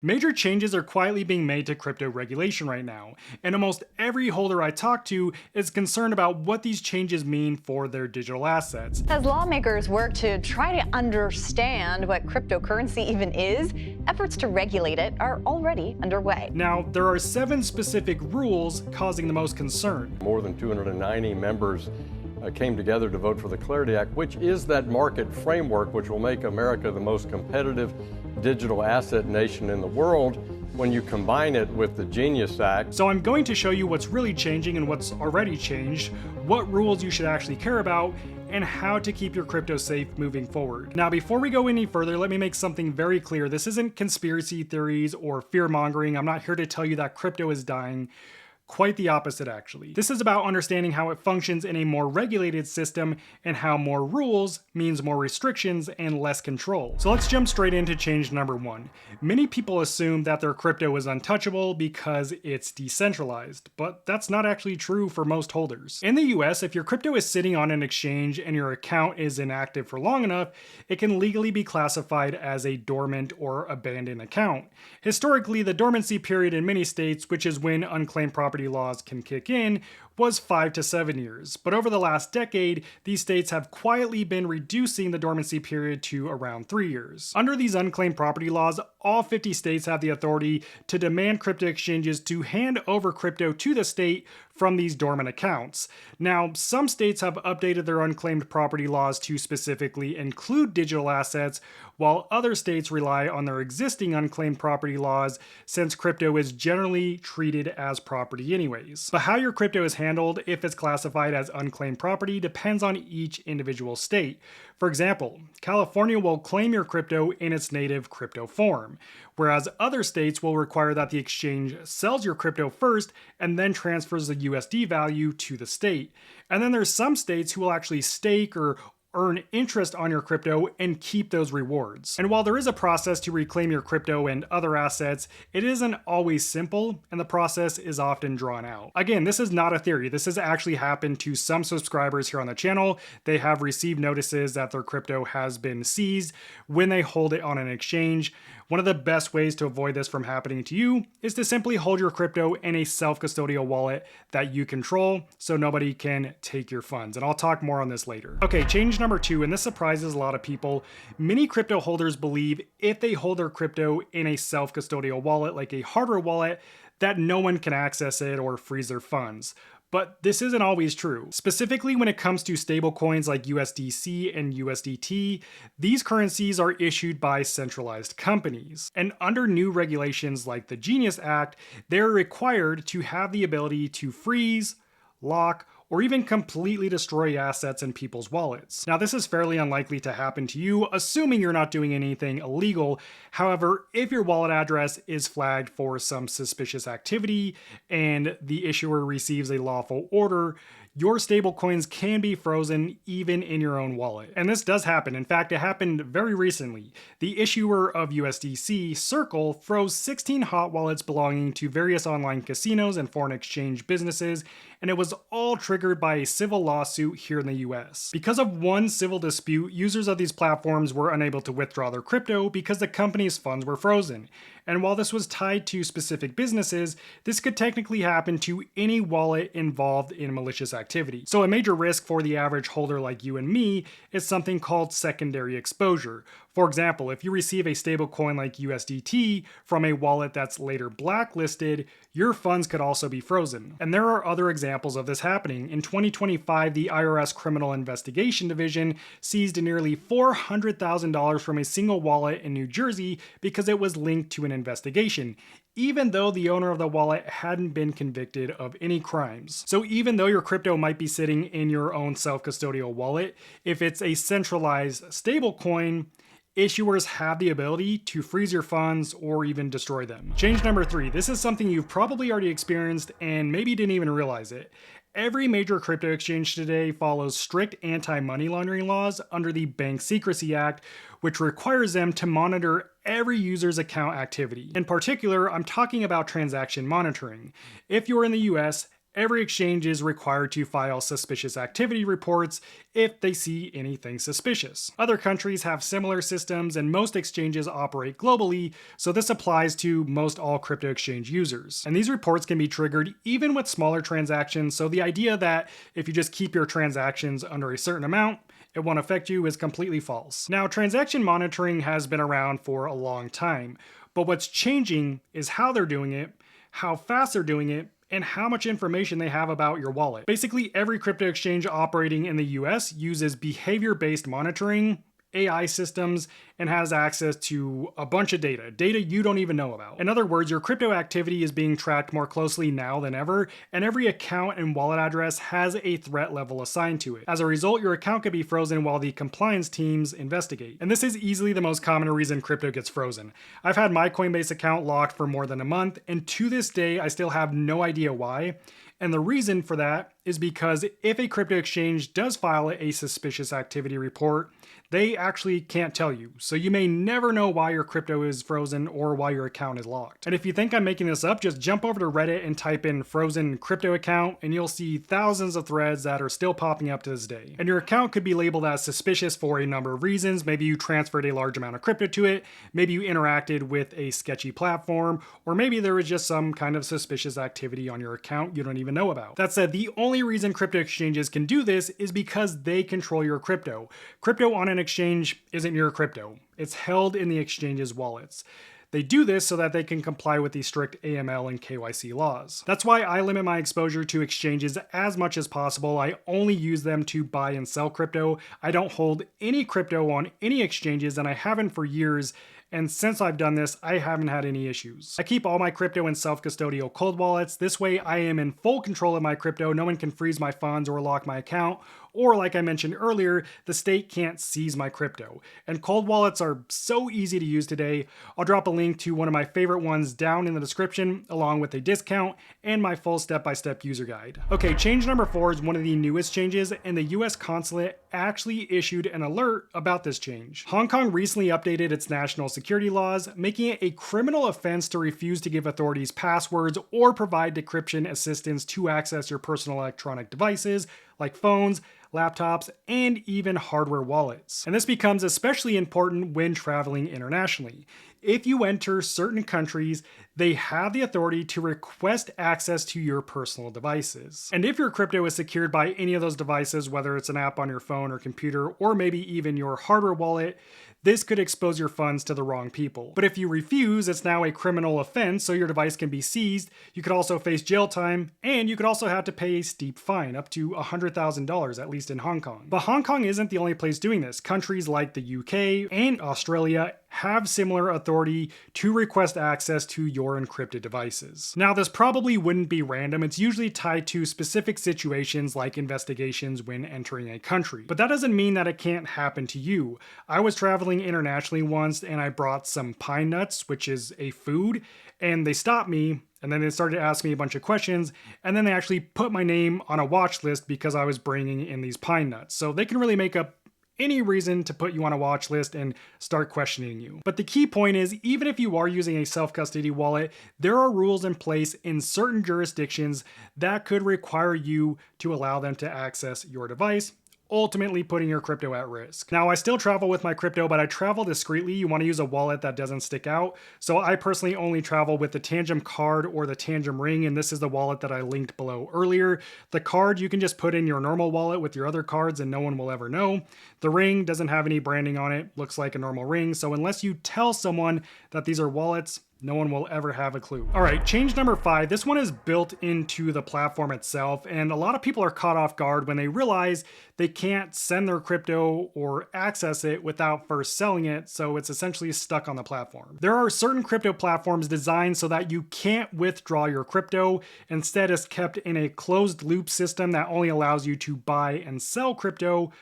Major changes are quietly being made to crypto regulation right now, and almost every holder I talk to is concerned about what these changes mean for their digital assets. As lawmakers work to try to understand what cryptocurrency even is, efforts to regulate it are already underway. Now, there are 7 specific rules causing the most concern. More than 290 members came together to vote for the Clarity Act, which is that market framework which will make America the most competitive digital asset nation in the world when you combine it with the Genius Act. So I'm going to show you what's really changing and what's already changed, what rules you should actually care about, and how to keep your crypto safe moving forward. Now, before we go any further, let me make something very clear. This isn't conspiracy theories or fear mongering. I'm not here to tell you that crypto is dying. Quite the opposite, actually. This is about understanding how it functions in a more regulated system and how more rules means more restrictions and less control. So let's jump straight into change number 1. Many people assume that their crypto is untouchable because it's decentralized, but that's not actually true for most holders. In the US, if your crypto is sitting on an exchange and your account is inactive for long enough, it can legally be classified as a dormant or abandoned account. Historically, the dormancy period in many states, which is when unclaimed property laws can kick in, was 5 to 7 years. But over the last decade, these states have quietly been reducing the dormancy period to around 3 years. Under these unclaimed property laws, all 50 states have the authority to demand crypto exchanges to hand over crypto to the state from these dormant accounts. Now, some states have updated their unclaimed property laws to specifically include digital assets, while other states rely on their existing unclaimed property laws since crypto is generally treated as property anyways. But how your crypto is handled if it's classified as unclaimed property depends on each individual state. For example, California will claim your crypto in its native crypto form, whereas other states will require that the exchange sells your crypto first and then transfers the USD value to the state. And then there's some states who will actually stake or earn interest on your crypto and keep those rewards. And while there is a process to reclaim your crypto and other assets, it isn't always simple, and the process is often drawn out. Again, this is not a theory. This has actually happened to some subscribers here on the channel. They have received notices that their crypto has been seized when they hold it on an exchange. One of the best ways to avoid this from happening to you is to simply hold your crypto in a self-custodial wallet that you control so nobody can take your funds. And I'll talk more on this later. Okay, change number 2, and this surprises a lot of people. Many crypto holders believe if they hold their crypto in a self-custodial wallet, like a hardware wallet, that no one can access it or freeze their funds. But this isn't always true. Specifically when it comes to stablecoins like USDC and USDT, these currencies are issued by centralized companies. And under new regulations like the Genius Act, they're required to have the ability to freeze, lock, or even completely destroy assets in people's wallets. Now, this is fairly unlikely to happen to you, assuming you're not doing anything illegal. However, if your wallet address is flagged for some suspicious activity and the issuer receives a lawful order, your stablecoins can be frozen even in your own wallet. And this does happen. In fact, it happened very recently. The issuer of USDC, Circle, froze 16 hot wallets belonging to various online casinos and foreign exchange businesses, and it was all triggered by a civil lawsuit here in the US. Because of one civil dispute, users of these platforms were unable to withdraw their crypto because the company's funds were frozen. And while this was tied to specific businesses, this could technically happen to any wallet involved in malicious activity. So a major risk for the average holder like you and me is something called secondary exposure. For example, if you receive a stablecoin like USDT from a wallet that's later blacklisted, your funds could also be frozen. And there are other examples of this happening. In 2025, the IRS Criminal Investigation Division seized nearly $400,000 from a single wallet in New Jersey because it was linked to an investigation, even though the owner of the wallet hadn't been convicted of any crimes. So even though your crypto might be sitting in your own self-custodial wallet, if it's a centralized stablecoin, issuers have the ability to freeze your funds or even destroy them. Change number 3. This is something you've probably already experienced and maybe didn't even realize it. Every major crypto exchange today follows strict anti-money laundering laws under the Bank Secrecy Act, which requires them to monitor every user's account activity. In particular, I'm talking about transaction monitoring. If you're in the US, every exchange is required to file suspicious activity reports if they see anything suspicious. Other countries have similar systems, and most exchanges operate globally, so this applies to most all crypto exchange users. And these reports can be triggered even with smaller transactions, so the idea that if you just keep your transactions under a certain amount, it won't affect you is completely false. Now, transaction monitoring has been around for a long time, but what's changing is how they're doing it, how fast they're doing it, and how much information they have about your wallet. Basically, every crypto exchange operating in the US uses behavior-based monitoring, AI systems, and has access to a bunch of data you don't even know about. In other words, your crypto activity is being tracked more closely now than ever, and every account and wallet address has a threat level assigned to it. As a result, your account could be frozen while the compliance teams investigate. And this is easily the most common reason crypto gets frozen. I've had my Coinbase account locked for more than a month, and to this day, I still have no idea why. And the reason for that is because if a crypto exchange does file a suspicious activity report, they actually can't tell you. So you may never know why your crypto is frozen or why your account is locked. And if you think I'm making this up, just jump over to Reddit and type in frozen crypto account, and you'll see thousands of threads that are still popping up to this day. And your account could be labeled as suspicious for a number of reasons. Maybe you transferred a large amount of crypto to it, maybe you interacted with a sketchy platform, or maybe there was just some kind of suspicious activity on your account you don't even know about. That said, the only reason crypto exchanges can do this is because they control your crypto. Crypto on an exchange isn't your crypto. It's held in the exchange's wallets. They do this so that they can comply with the strict AML and KYC laws. That's why I limit my exposure to exchanges as much as possible. I only use them to buy and sell crypto. I don't hold any crypto on any exchanges, and I haven't for years. And since I've done this, I haven't had any issues. I keep all my crypto in self-custodial cold wallets. This way I am in full control of my crypto. No one can freeze my funds or lock my account. Or like I mentioned earlier, the state can't seize my crypto. And cold wallets are so easy to use today. I'll drop a link to one of my favorite ones down in the description, along with a discount and my full step-by-step user guide. Okay, change number 4 is one of the newest changes, and the US consulate actually issued an alert about this change. Hong Kong recently updated its national security laws, making it a criminal offense to refuse to give authorities passwords or provide decryption assistance to access your personal electronic devices like phones, laptops, and even hardware wallets. And this becomes especially important when traveling internationally. If you enter certain countries, they have the authority to request access to your personal devices. And if your crypto is secured by any of those devices, whether it's an app on your phone or computer, or maybe even your hardware wallet, this could expose your funds to the wrong people. But if you refuse, it's now a criminal offense, so your device can be seized. You could also face jail time, and you could also have to pay a steep fine, up to $100,000, at least in Hong Kong. But Hong Kong isn't the only place doing this. Countries like the UK and Australia have similar authority to request access to your encrypted devices. Now, this probably wouldn't be random. It's usually tied to specific situations like investigations when entering a country. But that doesn't mean that it can't happen to you. I was traveling internationally once, and I brought some pine nuts, which is a food, and they stopped me. And then they started to ask me a bunch of questions, and then they actually put my name on a watch list because I was bringing in these pine nuts. So they can really make up any reason to put you on a watch list and start questioning you. But the key point is, even if you are using a self-custody wallet, there are rules in place in certain jurisdictions that could require you to allow them to access your device, ultimately putting your crypto at risk. Now, I still travel with my crypto, but I travel discreetly. You want to use a wallet that doesn't stick out. So I personally only travel with the Tangem card or the Tangem ring, and this is the wallet that I linked below earlier. The card you can just put in your normal wallet with your other cards and no one will ever know. The ring doesn't have any branding on it, looks like a normal ring. So unless you tell someone that these are wallets, no one will ever have a clue. All right, change number 5. This one is built into the platform itself, and a lot of people are caught off guard when they realize they can't send their crypto or access it without first selling it, so it's essentially stuck on the platform. There are certain crypto platforms designed so that you can't withdraw your crypto. Instead, it's kept in a closed loop system that only allows you to buy and sell crypto,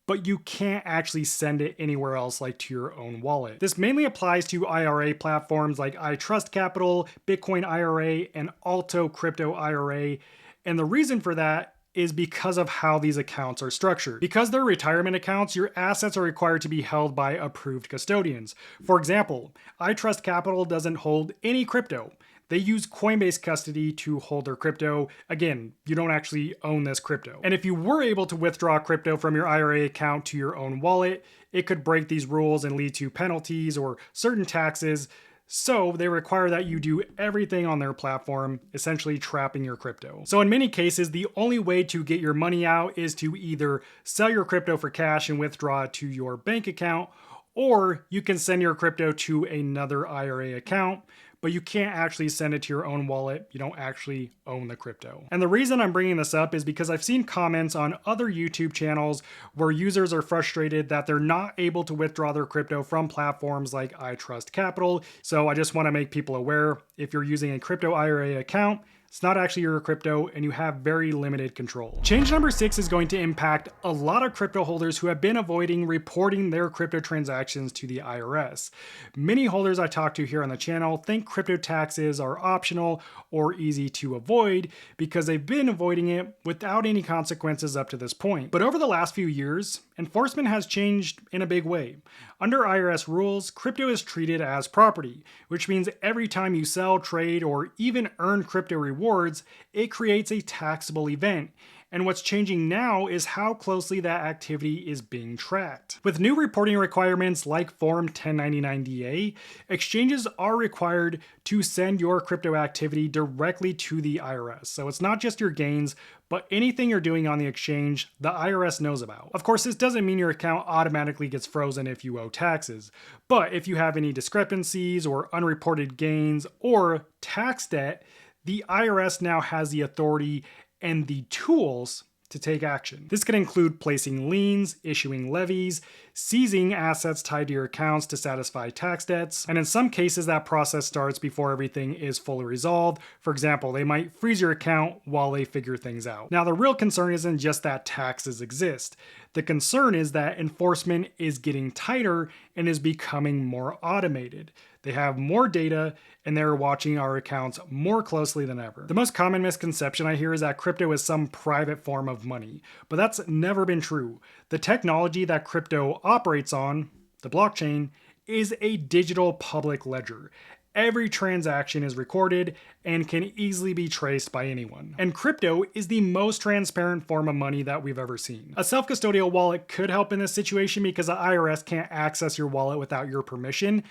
but you can't actually send it anywhere else, like to your own wallet. This mainly applies to IRA platforms like iTrust Capital, Bitcoin IRA, and Alto Crypto IRA. And the reason for that is because of how these accounts are structured. Because they're retirement accounts, your assets are required to be held by approved custodians. For example, iTrust Capital doesn't hold any crypto. They use Coinbase custody to hold their crypto. Again, you don't actually own this crypto. And if you were able to withdraw crypto from your IRA account to your own wallet, it could break these rules and lead to penalties or certain taxes. So they require that you do everything on their platform, essentially trapping your crypto. So in many cases, the only way to get your money out is to either sell your crypto for cash and withdraw it to your bank account, or you can send your crypto to another IRA account, but you can't actually send it to your own wallet. You don't actually own the crypto. And the reason I'm bringing this up is because I've seen comments on other YouTube channels where users are frustrated that they're not able to withdraw their crypto from platforms like iTrustCapital. So I just want to make people aware, if you're using a crypto IRA account, it's not actually your crypto and you have very limited control. Change number 6 is going to impact a lot of crypto holders who have been avoiding reporting their crypto transactions to the IRS. Many holders I talk to here on the channel think crypto taxes are optional or easy to avoid because they've been avoiding it without any consequences up to this point. But over the last few years, enforcement has changed in a big way. Under IRS rules, crypto is treated as property, which means every time you sell, trade, or even earn crypto rewards, it creates a taxable event. And what's changing now is how closely that activity is being tracked. With new reporting requirements like Form 1099-DA, exchanges are required to send your crypto activity directly to the IRS. So it's not just your gains, but anything you're doing on the exchange, the IRS knows about. Of course, this doesn't mean your account automatically gets frozen if you owe taxes, but if you have any discrepancies or unreported gains or tax debt, the IRS now has the authority and the tools to take action. This can include placing liens, issuing levies, seizing assets tied to your accounts to satisfy tax debts, and in some cases that process starts before everything is fully resolved. For example, they might freeze your account while they figure things out. Now, the real concern isn't just that taxes exist. The concern is that enforcement is getting tighter and is becoming more automated. They have more data and they're watching our accounts more closely than ever. The most common misconception I hear is that crypto is some private form of money, but that's never been true. The technology that crypto operates on, the blockchain, is a digital public ledger. Every transaction is recorded and can easily be traced by anyone. And crypto is the most transparent form of money that we've ever seen. A self-custodial wallet could help in this situation because the IRS can't access your wallet without your permission.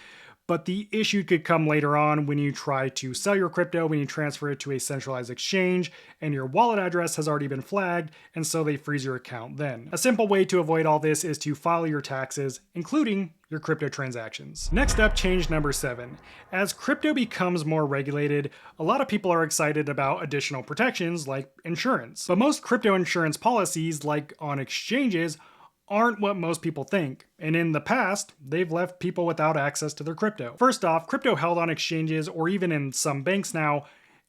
But the issue could come later on when you try to sell your crypto, when you transfer it to a centralized exchange, and your wallet address has already been flagged, and so they freeze your account then. A simple way to avoid all this is to file your taxes, including your crypto transactions. Next up, change number 7. As crypto becomes more regulated, a lot of people are excited about additional protections like insurance. But most crypto insurance policies, like on exchanges, aren't what most people think, and in the past, they've left people without access to their crypto. First off, crypto held on exchanges or even in some banks now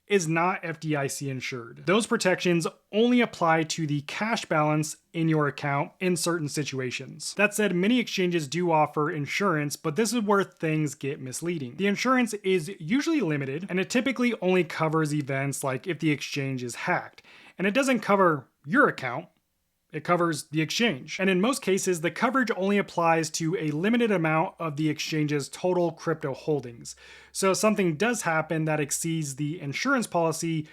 is not FDIC insured. Those protections only apply to the cash balance in your account in certain situations. That said, many exchanges do offer insurance, but this is where things get misleading. The insurance is usually limited, and it typically only covers events like if the exchange is hacked, and it doesn't cover your account. It covers the exchange. And in most cases, the coverage only applies to a limited amount of the exchange's total crypto holdings. So if something does happen that exceeds the insurance policy,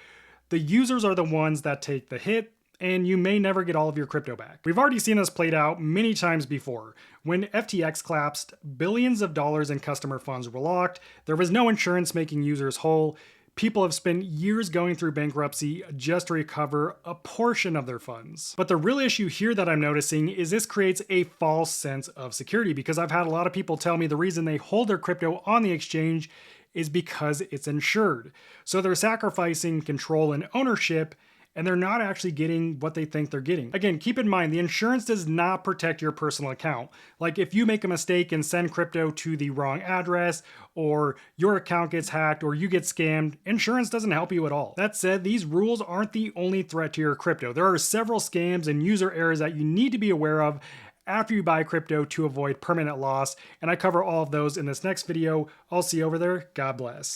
the users are the ones that take the hit, and you may never get all of your crypto back. We've already seen this played out many times before. When FTX collapsed, billions of dollars in customer funds were locked, there was no insurance making users whole. People have spent years going through bankruptcy just to recover a portion of their funds. But the real issue here that I'm noticing is this creates a false sense of security, because I've had a lot of people tell me the reason they hold their crypto on the exchange is because it's insured. So they're sacrificing control and ownership, and they're not actually getting what they think they're getting. Again, keep in mind, the insurance does not protect your personal account. Like if you make a mistake and send crypto to the wrong address, or your account gets hacked, or you get scammed, insurance doesn't help you at all. That said, these rules aren't the only threat to your crypto. There are several scams and user errors that you need to be aware of after you buy crypto to avoid permanent loss, and I cover all of those in this next video. I'll see you over there. God bless.